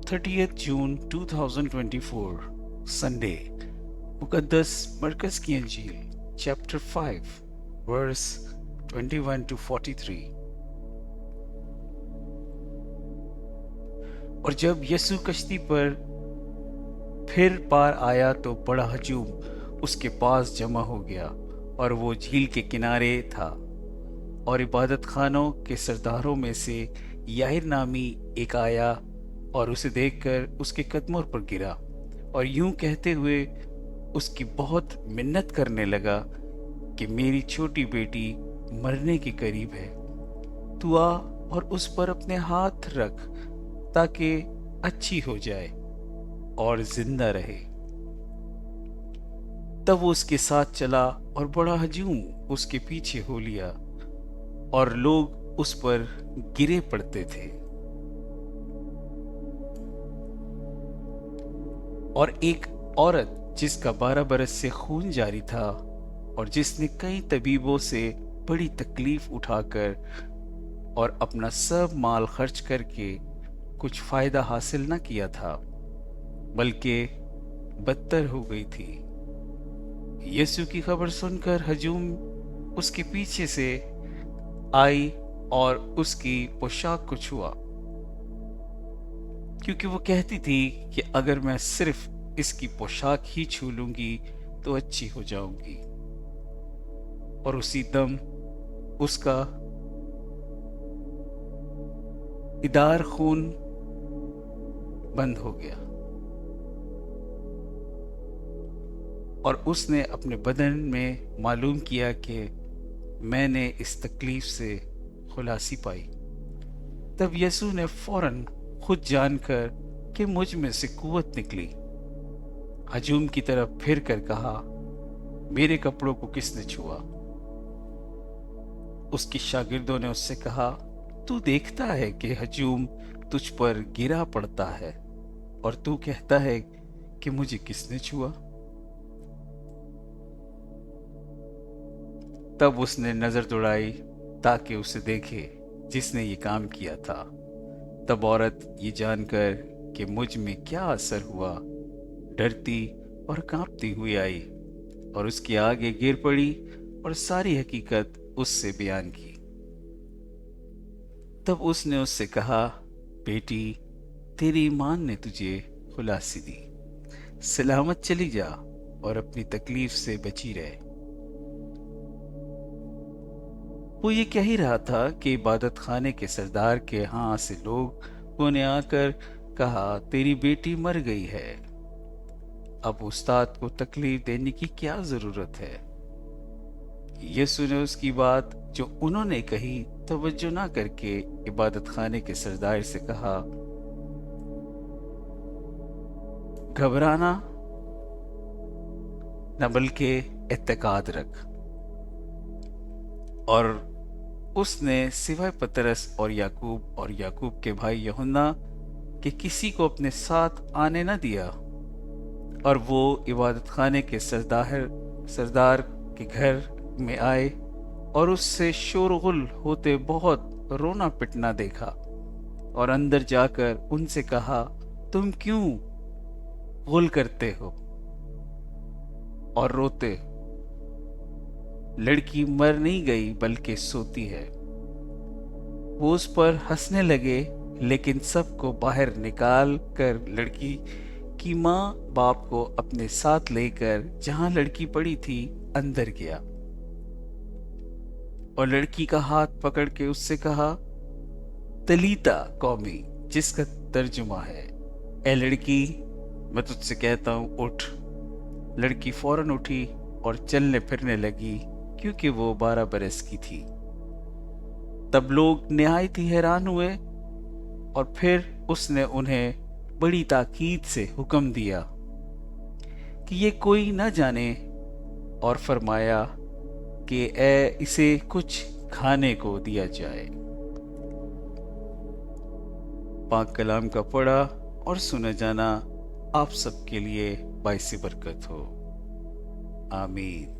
30 جون 2024 Sunday, مقدس مرکز کی انجیل چیپٹر 5 ورس 21 to 43۔ اور جب یسوع کشتی پر پھر پار آیا تو بڑا ہجوم اس کے پاس جمع ہو گیا، اور وہ جھیل کے کنارے تھا۔ اور عبادت خانوں کے سرداروں میں سے یائر نامی ایک آیا اور اسے دیکھ کر اس کے قدموں پر گرا، اور یوں کہتے ہوئے اس کی بہت منت کرنے لگا کہ میری چھوٹی بیٹی مرنے کے قریب ہے، تو آ اور اس پر اپنے ہاتھ رکھ تاکہ اچھی ہو جائے اور زندہ رہے۔ تب وہ اس کے ساتھ چلا، اور بڑا ہجوم اس کے پیچھے ہو لیا، اور لوگ اس پر گرے پڑتے تھے۔ اور ایک عورت جس کا 12 برس سے خون جاری تھا، اور جس نے کئی طبیبوں سے بڑی تکلیف اٹھا کر اور اپنا سب مال خرچ کر کے کچھ فائدہ حاصل نہ کیا تھا، بلکہ بدتر ہو گئی تھی، یسوع کی خبر سن کر ہجوم اس کے پیچھے سے آئی اور اس کی پوشاک کو چھوا، کیونکہ وہ کہتی تھی کہ اگر میں صرف اس کی پوشاک ہی چھو لوں گی تو اچھی ہو جاؤں گی۔ اور اسی دم اس کا ادار خون بند ہو گیا، اور اس نے اپنے بدن میں معلوم کیا کہ میں نے اس تکلیف سے خلاصی پائی۔ تب یسوع نے فوراً خود جان کر کہ مجھ میں سے قوت نکلی، ہجوم کی طرف پھر کر کہا، میرے کپڑوں کو کس نے چھوا؟ اس کے شاگردوں نے اس سے کہا، تو دیکھتا ہے کہ ہجوم تجھ پر گرا پڑتا ہے، اور تو کہتا ہے کہ مجھے کس نے چھوا؟ تب اس نے نظر دوڑائی تاکہ اسے دیکھے جس نے یہ کام کیا تھا۔ تب عورت یہ جان کر کہ مجھ میں کیا اثر ہوا، ڈرتی اور کانپتی ہوئی آئی، اور اس کے آگے گر پڑی اور ساری حقیقت اس سے بیان کی۔ تب اس نے اس سے کہا، بیٹی، تیری ایمان نے تجھے خلاصی دی، سلامت چلی جا اور اپنی تکلیف سے بچی رہے۔ وہ یہ کہہ ہی رہا تھا کہ عبادت خانے کے سردار کے ہاں سے لوگوں نے آ کر کہا، تیری بیٹی مر گئی ہے، اب استاد کو تکلیف دینے کی کیا ضرورت ہے؟ یسوع نے اس کی بات جو انہوں نے کہی توجہ نہ کر کے عبادت خانے کے سردار سے کہا، گھبرانا نہ بلکہ اعتقاد رکھ۔ اور اس نے سوائے پطرس اور یعقوب کے بھائی یوحنا کہ کسی کو اپنے ساتھ آنے نہ دیا، اور وہ عبادت خانے کے سردار کے گھر میں آئے اور اس سے شور و غل ہوتے بہت رونا پٹنا دیکھا، اور اندر جا کر ان سے کہا، تم کیوں غل کرتے ہو اور روتے؟ لڑکی مر نہیں گئی بلکہ سوتی ہے۔ وہ اس پر ہنسنے لگے، لیکن سب کو باہر نکال کر لڑکی کی ماں باپ کو اپنے ساتھ لے کر جہاں لڑکی پڑی تھی اندر گیا، اور لڑکی کا ہاتھ پکڑ کے اس سے کہا، تلیتا قومی، جس کا ترجمہ ہے، اے لڑکی، میں تجھ سے کہتا ہوں، اٹھ۔ لڑکی فوراً اٹھی اور چلنے پھرنے لگی، کیونکہ وہ 12 برس کی تھی۔ تب لوگ نہایت ہی حیران ہوئے، اور پھر اس نے انہیں بڑی تاکید سے حکم دیا کہ یہ کوئی نہ جانے، اور فرمایا کہ اسے کچھ کھانے کو دیا جائے۔ پاک کلام کا پڑھا اور سنا جانا آپ سب کے لیے باعث برکت ہو، آمین۔